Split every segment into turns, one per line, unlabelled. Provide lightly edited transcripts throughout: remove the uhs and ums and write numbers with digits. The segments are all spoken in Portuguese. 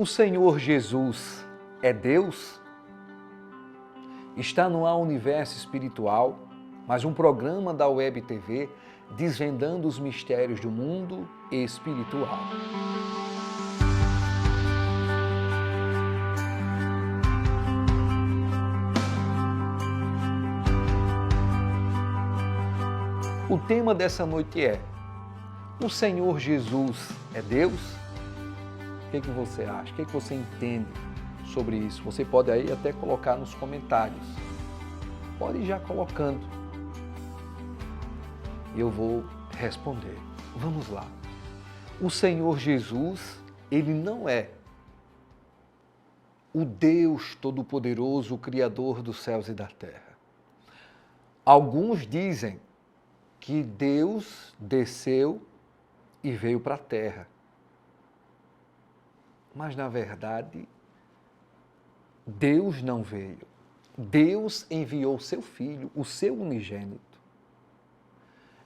O Senhor Jesus é Deus? Está no ar Universo Espiritual, mais um programa da Web TV desvendando os mistérios do mundo espiritual. O tema dessa noite é: o Senhor Jesus é Deus? O que você acha? O que você entende sobre isso? Você pode aí até colocar nos comentários. Pode ir já colocando. Eu vou responder. Vamos lá. O Senhor Jesus, Ele não é o Deus Todo-Poderoso, o Criador dos céus e da terra. Alguns dizem que Deus desceu e veio para a terra. Mas, na verdade, Deus não veio. Deus enviou seu Filho, o seu unigênito.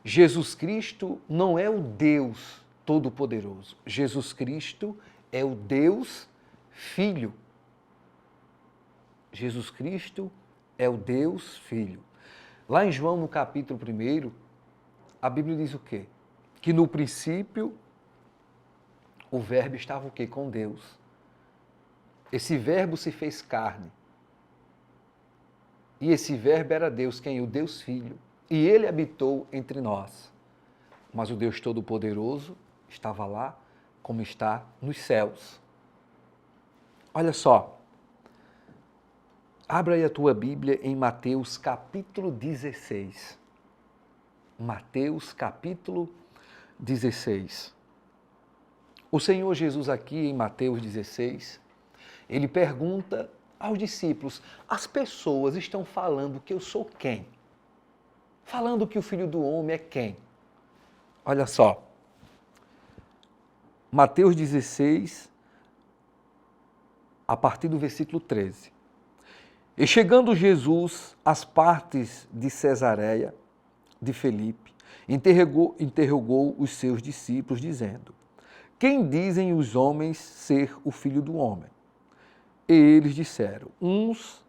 Jesus Cristo não é o Deus Todo-Poderoso. Jesus Cristo é o Deus Filho. Jesus Cristo é o Deus Filho. Lá em João, no capítulo 1, a Bíblia diz o quê? Que no princípio o verbo estava o quê? Com Deus. Esse verbo se fez carne. E esse verbo era Deus, quem? O Deus Filho. E ele habitou entre nós. Mas o Deus Todo-Poderoso estava lá como está nos céus. Olha só. Abra aí a tua Bíblia em Mateus capítulo 16. Mateus capítulo 16. O Senhor Jesus aqui em Mateus 16, ele pergunta aos discípulos: as pessoas estão falando que eu sou quem? Falando que o Filho do Homem é quem? Olha só. Mateus 16, a partir do versículo 13. E chegando Jesus às partes de Cesareia de Filipe, interrogou os seus discípulos, dizendo: quem dizem os homens ser o Filho do Homem? E eles disseram: uns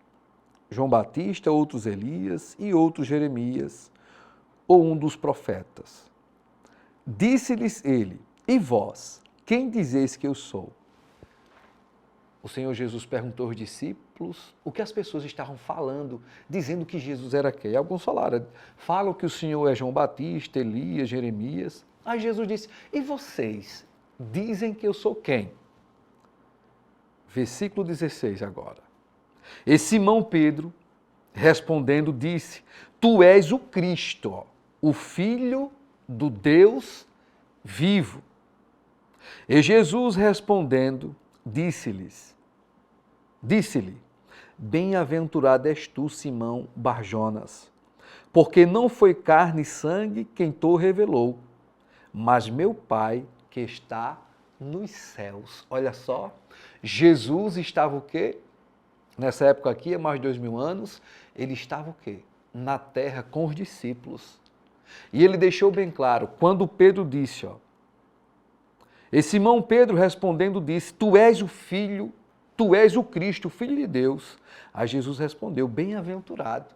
João Batista, outros Elias e outros Jeremias, ou um dos profetas. Disse-lhes ele: e vós, quem dizeis que eu sou? O Senhor Jesus perguntou aos discípulos o que as pessoas estavam falando, dizendo que Jesus era quem. Alguns falam que o Senhor é João Batista, Elias, Jeremias. Aí Jesus disse: e vocês dizem que eu sou quem? Versículo 16 agora. E Simão Pedro, respondendo, disse: tu és o Cristo, o Filho do Deus vivo. E Jesus respondendo, disse-lhe: bem-aventurado és tu, Simão Barjonas, porque não foi carne e sangue quem te revelou, mas meu Pai que está nos céus. Olha só, Jesus estava o quê? Nessa época aqui, há mais de 2000 anos, ele estava o quê? Na terra com os discípulos. E ele deixou bem claro, quando Pedro disse, e Simão Pedro respondendo disse: tu és o Filho, tu és o Cristo, o Filho de Deus. Aí Jesus respondeu: bem-aventurado.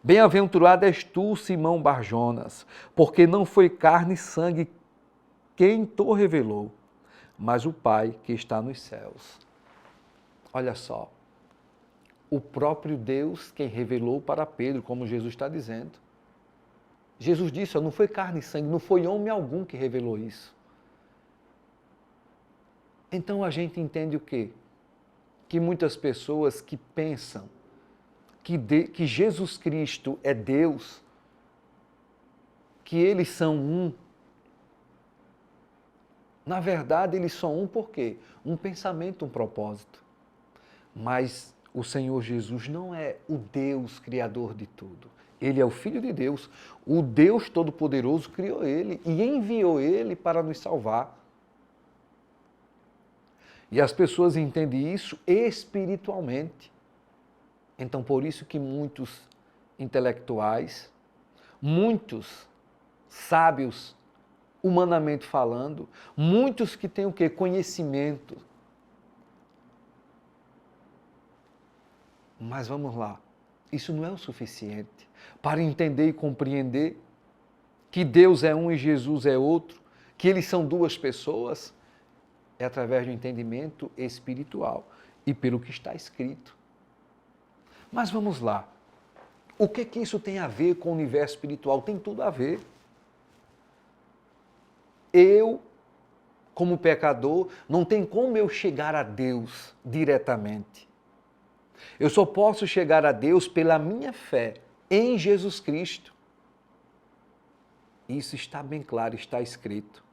Bem-aventurado és tu, Simão Barjonas, porque não foi carne e sangue quem te revelou, mas o Pai que está nos céus. Olha só, o próprio Deus quem revelou para Pedro, como Jesus está dizendo. Jesus disse: não foi carne e sangue, não foi homem algum que revelou isso. Então a entende o quê? Que muitas pessoas que pensam que Jesus Cristo é Deus, que eles são um, na verdade eles são um por quê? Um pensamento, um propósito. Mas o Senhor Jesus não é o Deus criador de tudo. Ele é o Filho de Deus, o Deus Todo-Poderoso criou ele e enviou ele para nos salvar. E as pessoas entendem isso espiritualmente. Então, por isso que muitos intelectuais, muitos sábios, humanamente falando, muitos que têm o quê? Conhecimento, Mas vamos lá, isso não é o suficiente para entender e compreender que Deus é um e Jesus é outro, que eles são duas pessoas, é através do entendimento espiritual e pelo que está escrito. Mas vamos lá, o que isso tem a ver com o universo espiritual? Tem tudo a ver. Eu, como pecador, não tem como eu chegar a Deus diretamente. Eu só posso chegar a Deus pela minha fé em Jesus Cristo. Isso está bem claro, está escrito.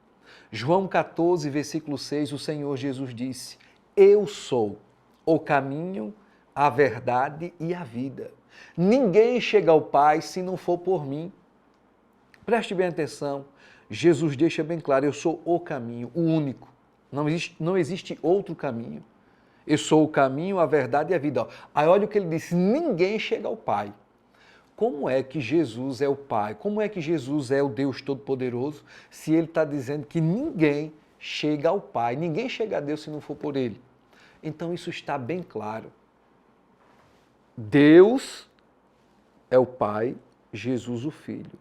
João 14, versículo 6, o Senhor Jesus disse: Eu sou o caminho, a verdade e a vida. Ninguém chega ao Pai se não for por mim. Preste bem atenção. Jesus deixa bem claro, eu sou o caminho, o único. Não existe outro caminho. Eu sou o caminho, a verdade e a vida. Aí olha o que ele disse, ninguém chega ao Pai. Como é que Jesus é o Pai? Como é que Jesus é o Deus Todo-Poderoso se ele está dizendo que ninguém chega ao Pai, ninguém chega a Deus se não for por ele? Então isso está bem claro. Deus é o Pai, Jesus o Filho.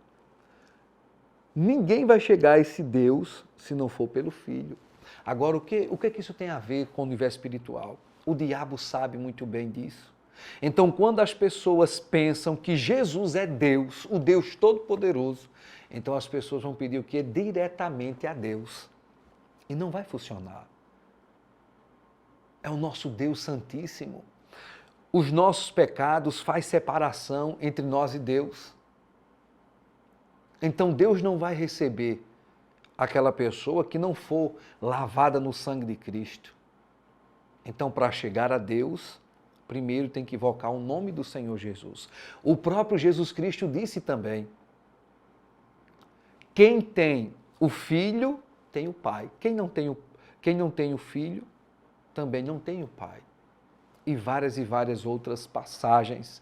Ninguém vai chegar a esse Deus se não for pelo Filho. Agora, o que isso tem a ver com o universo espiritual? O diabo sabe muito bem disso. Então, quando as pessoas pensam que Jesus é Deus, o Deus Todo-Poderoso, então as pessoas vão pedir o quê? Diretamente a Deus. E não vai funcionar. É o nosso Deus Santíssimo. Os nossos pecados fazem separação entre nós e Deus. Então Deus não vai receber aquela pessoa que não for lavada no sangue de Cristo. Então, para chegar a Deus, primeiro tem que invocar o nome do Senhor Jesus. O próprio Jesus Cristo disse também: quem tem o Filho, tem o Pai. Quem não tem o Filho, também não tem o Pai. E várias outras passagens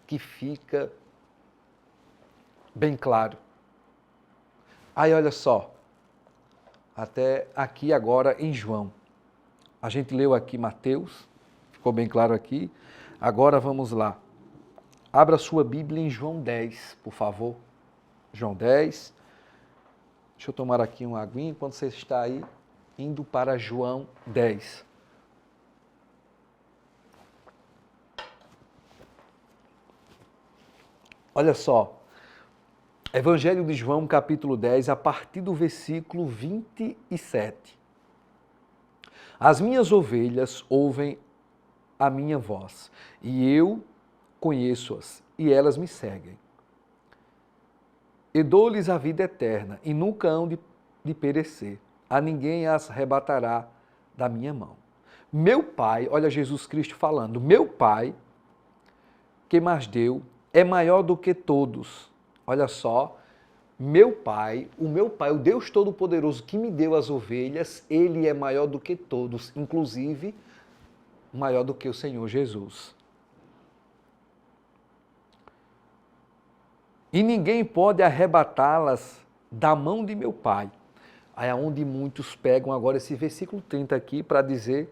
que fica bem claro. Aí olha só, até aqui agora em João. A gente leu aqui Mateus, ficou bem claro aqui. Agora vamos lá. Abra sua Bíblia em João 10, por favor. João 10. Deixa eu tomar aqui uma aguinha enquanto você está aí indo para João 10. Olha só. Evangelho de João, capítulo 10, a partir do versículo 27. As minhas ovelhas ouvem a minha voz, e eu conheço-as, e elas me seguem. E dou-lhes a vida eterna, e nunca hão de perecer. A ninguém as arrebatará da minha mão. Meu Pai, olha Jesus Cristo falando, meu Pai, que mais deu, é maior do que todos. Olha só, meu Pai, o Deus Todo-Poderoso que me deu as ovelhas, Ele é maior do que todos, inclusive maior do que o Senhor Jesus. E ninguém pode arrebatá-las da mão de meu Pai. Aí é onde muitos pegam agora esse versículo 30 aqui para dizer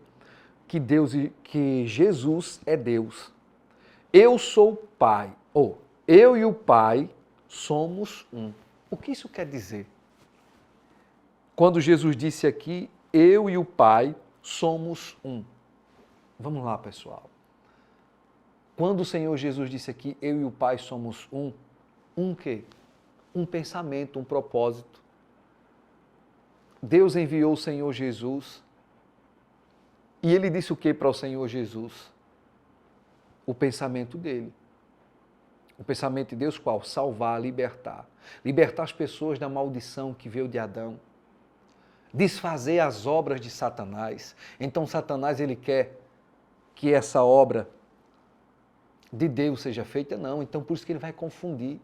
que Jesus é Deus. Eu sou o Pai, eu e o Pai somos um. O que isso quer dizer? Quando Jesus disse aqui, eu e o Pai somos um. Vamos lá, pessoal. Quando o Senhor Jesus disse aqui, eu e o Pai somos um, um quê? Um pensamento, um propósito. Deus enviou o Senhor Jesus e Ele disse o que para o Senhor Jesus? O pensamento dele. O pensamento de Deus qual? Salvar, libertar. Libertar as pessoas da maldição que veio de Adão. Desfazer as obras de Satanás. Então Satanás ele quer que essa obra de Deus seja feita? Não. Então por isso que ele vai confundir.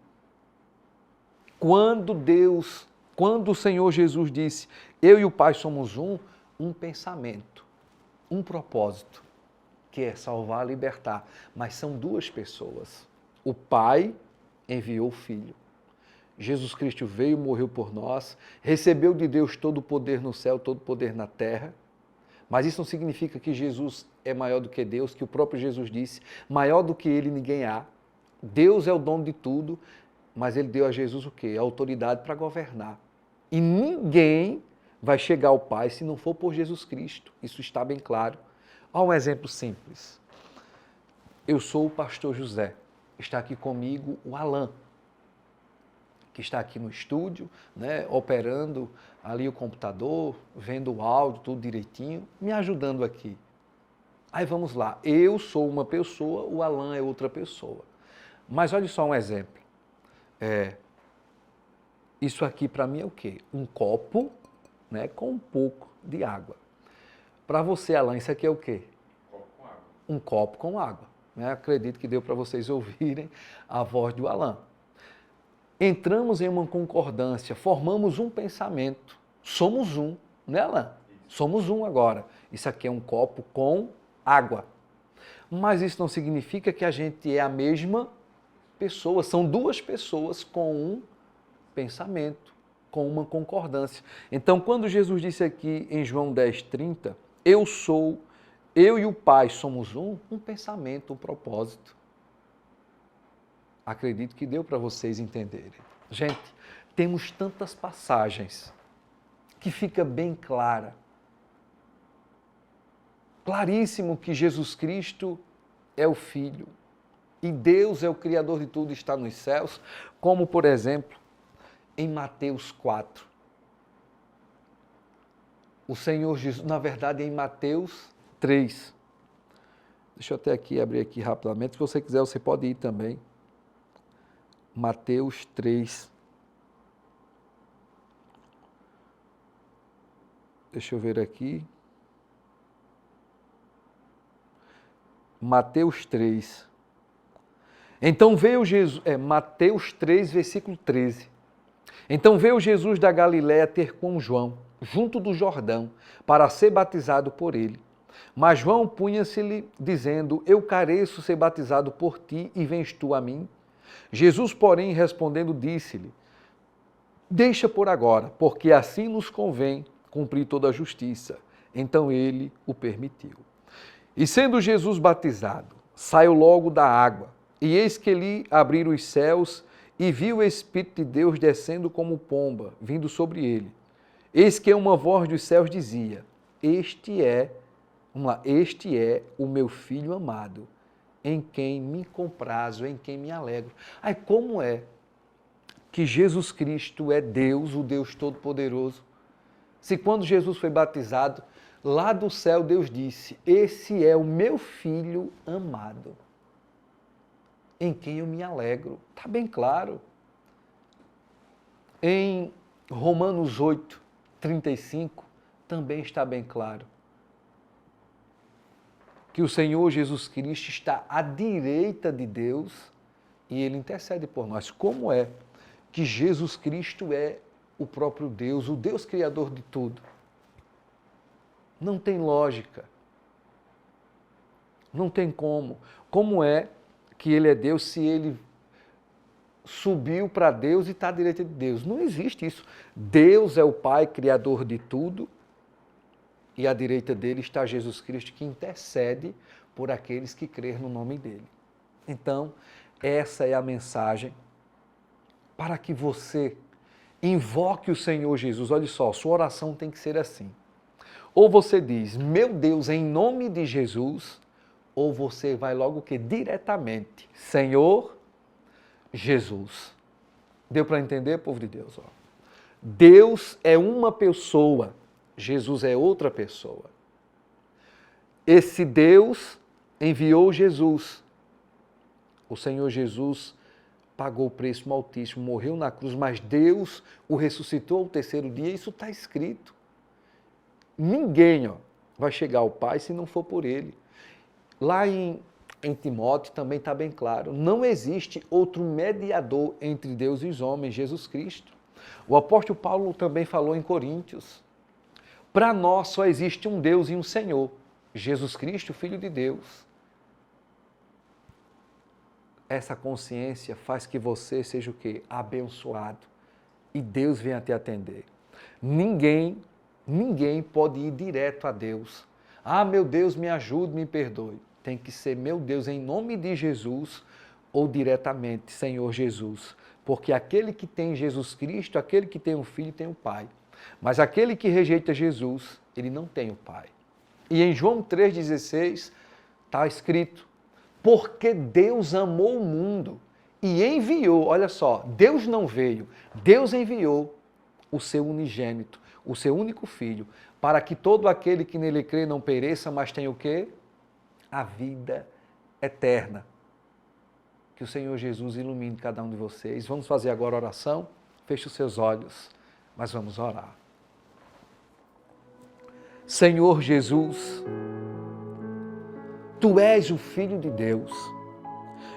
Quando o Senhor Jesus disse, eu e o Pai somos um pensamento, um propósito, que é salvar, libertar. Mas são duas pessoas. O Pai enviou o Filho. Jesus Cristo veio, morreu por nós, recebeu de Deus todo o poder no céu, todo o poder na terra, Mas isso não significa que Jesus é maior do que Deus, que o próprio Jesus disse, maior do que ele ninguém há. Deus é o dono de tudo, mas ele deu a Jesus o quê? A autoridade para governar. E ninguém vai chegar ao Pai se não for por Jesus Cristo. Isso está bem claro. Olha um exemplo simples. Eu sou o pastor José. Está aqui comigo o Alan, que está aqui no estúdio, né, operando ali o computador, vendo o áudio, tudo direitinho, me ajudando aqui. Aí vamos lá, eu sou uma pessoa, o Alan é outra pessoa. Mas olha só um exemplo. Isso aqui para mim é o quê? Um copo, né, com um pouco de água. Para você, Alan, isso aqui é o quê?
Copo com água.
Um copo com água. Né? Acredito que deu para vocês ouvirem a voz do Alan. Entramos em uma concordância, formamos um pensamento. Somos um, né, Alan? Somos um agora. Isso aqui é um copo com água. Mas isso não significa que a gente é a mesma pessoa. São duas pessoas com um pensamento, com uma concordância. Então, quando Jesus disse aqui em João 10:30, eu e o Pai somos um pensamento, um propósito. Acredito que deu para vocês entenderem. Gente, temos tantas passagens que fica bem clara. Claríssimo que Jesus Cristo é o Filho e Deus é o Criador de tudo e está nos céus, como, por exemplo, em Mateus 4. O Senhor Jesus, na verdade, em Mateus 3. Deixa eu até aqui abrir aqui rapidamente. Se você quiser, você pode ir também. Mateus 3. Deixa eu ver aqui. Mateus 3. Então veio Jesus, Mateus 3, versículo 13. Então veio Jesus da Galiléia ter com João, junto do Jordão, para ser batizado por ele. Mas João punha-se-lhe, dizendo, eu careço ser batizado por ti, e vens tu a mim? Jesus, porém, respondendo, disse-lhe, deixa por agora, porque assim nos convém cumprir toda a justiça. Então ele o permitiu. E sendo Jesus batizado, saiu logo da água, e eis que lhe abriram os céus, e viu o Espírito de Deus descendo como pomba, vindo sobre ele. Eis que uma voz dos céus dizia, este é o meu Filho amado, em quem me comprazo, em quem me alegro. Aí como é que Jesus Cristo é Deus, o Deus Todo-Poderoso? Se quando Jesus foi batizado, lá do céu Deus disse, esse é o meu Filho amado, em quem eu me alegro. Está bem claro. Em Romanos 8, 35, também está bem claro que o Senhor Jesus Cristo está à direita de Deus e Ele intercede por nós. Como é que Jesus Cristo é o próprio Deus, o Deus Criador de tudo? Não tem lógica. Não tem como. Como é que Ele é Deus se Ele subiu para Deus e está à direita de Deus? Não existe isso. Deus é o Pai Criador de tudo e à direita dele está Jesus Cristo que intercede por aqueles que crêem no nome dele. Então, essa é a mensagem para que você invoque o Senhor Jesus. Olha só, sua oração tem que ser assim. Ou você diz, meu Deus, em nome de Jesus, ou você vai logo que diretamente, Senhor Jesus. Deu para entender, povo de Deus? Ó. Deus é uma pessoa, Jesus é outra pessoa. Esse Deus enviou Jesus. O Senhor Jesus pagou o preço altíssimo, morreu na cruz, mas Deus o ressuscitou ao terceiro dia, isso está escrito. Ninguém vai chegar ao Pai se não for por Ele. Lá em Timóteo também está bem claro, não existe outro mediador entre Deus e os homens, Jesus Cristo. O apóstolo Paulo também falou em Coríntios, para nós só existe um Deus e um Senhor, Jesus Cristo, Filho de Deus. Essa consciência faz que você seja o quê? Abençoado. E Deus venha te atender. Ninguém pode ir direto a Deus. Ah, meu Deus, me ajude, me perdoe. Tem que ser, meu Deus, em nome de Jesus, ou diretamente, Senhor Jesus. Porque aquele que tem Jesus Cristo, aquele que tem o Filho, tem o Pai. Mas aquele que rejeita Jesus, ele não tem o Pai. E em João 3,16 está escrito, porque Deus amou o mundo e enviou, olha só, Deus não veio, Deus enviou o seu unigênito, o seu único Filho, para que todo aquele que nele crê não pereça, mas tenha o quê? A vida eterna. Que o Senhor Jesus ilumine cada um de vocês. Vamos fazer agora a oração? Feche os seus olhos, mas vamos orar. Senhor Jesus, Tu és o Filho de Deus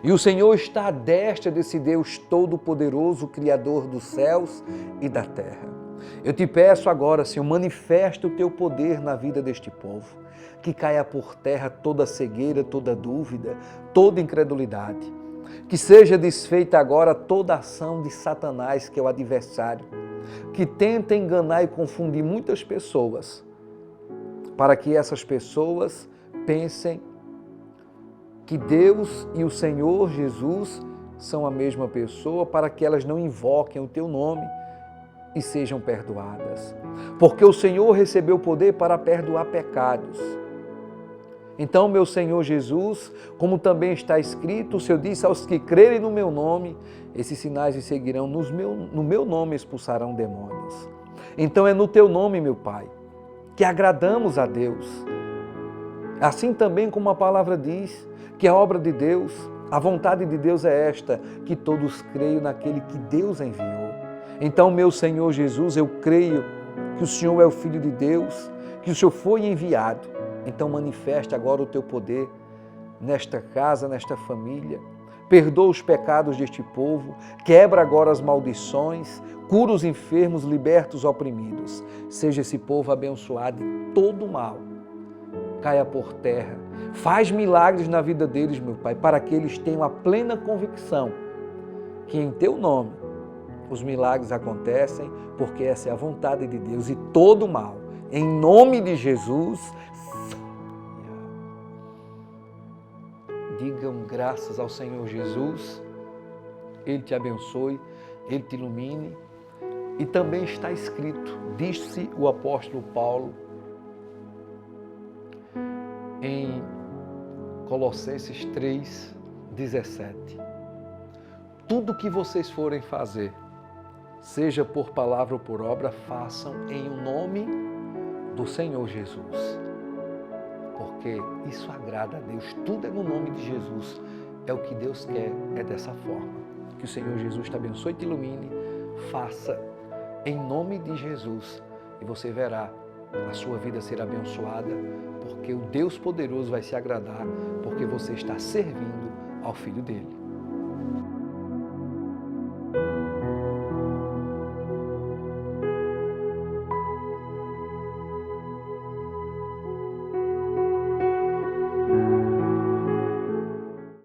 e o Senhor está à destra desse Deus Todo-Poderoso, Criador dos céus e da terra. Eu te peço agora, Senhor, manifesta o Teu poder na vida deste povo, que caia por terra toda cegueira, toda dúvida, toda incredulidade, que seja desfeita agora toda ação de Satanás, que é o adversário, que tenta enganar e confundir muitas pessoas, para que essas pessoas pensem que Deus e o Senhor Jesus são a mesma pessoa, para que elas não invoquem o Teu nome e sejam perdoadas. Porque o Senhor recebeu poder para perdoar pecados. Então, meu Senhor Jesus, como também está escrito, o Senhor disse aos que crerem no meu nome, esses sinais os seguirão, no meu nome expulsarão demônios. Então é no Teu nome, meu Pai, que agradamos a Deus. Assim também como a palavra diz, que a obra de Deus, a vontade de Deus é esta, que todos creiam naquele que Deus enviou. Então, meu Senhor Jesus, eu creio que o Senhor é o Filho de Deus, que o Senhor foi enviado. Então manifeste agora o Teu poder nesta casa, nesta família. Perdoa os pecados deste povo, quebra agora as maldições, cura os enfermos, liberta os oprimidos. Seja esse povo abençoado de todo o mal. Caia por terra. Faz milagres na vida deles, meu Pai, para que eles tenham a plena convicção que em Teu nome os milagres acontecem, porque essa é a vontade de Deus e todo o mal. Em nome de Jesus, digam graças ao Senhor Jesus, Ele te abençoe, Ele te ilumine. E também está escrito, disse o apóstolo Paulo em Colossenses 3,17. Tudo que vocês forem fazer, seja por palavra ou por obra, façam em nome do Senhor Jesus. Porque isso agrada a Deus, tudo é no nome de Jesus, é o que Deus quer, é dessa forma. Que o Senhor Jesus te abençoe e te ilumine, faça em nome de Jesus e você verá a sua vida ser abençoada, porque o Deus poderoso vai se agradar, porque você está servindo ao Filho dele.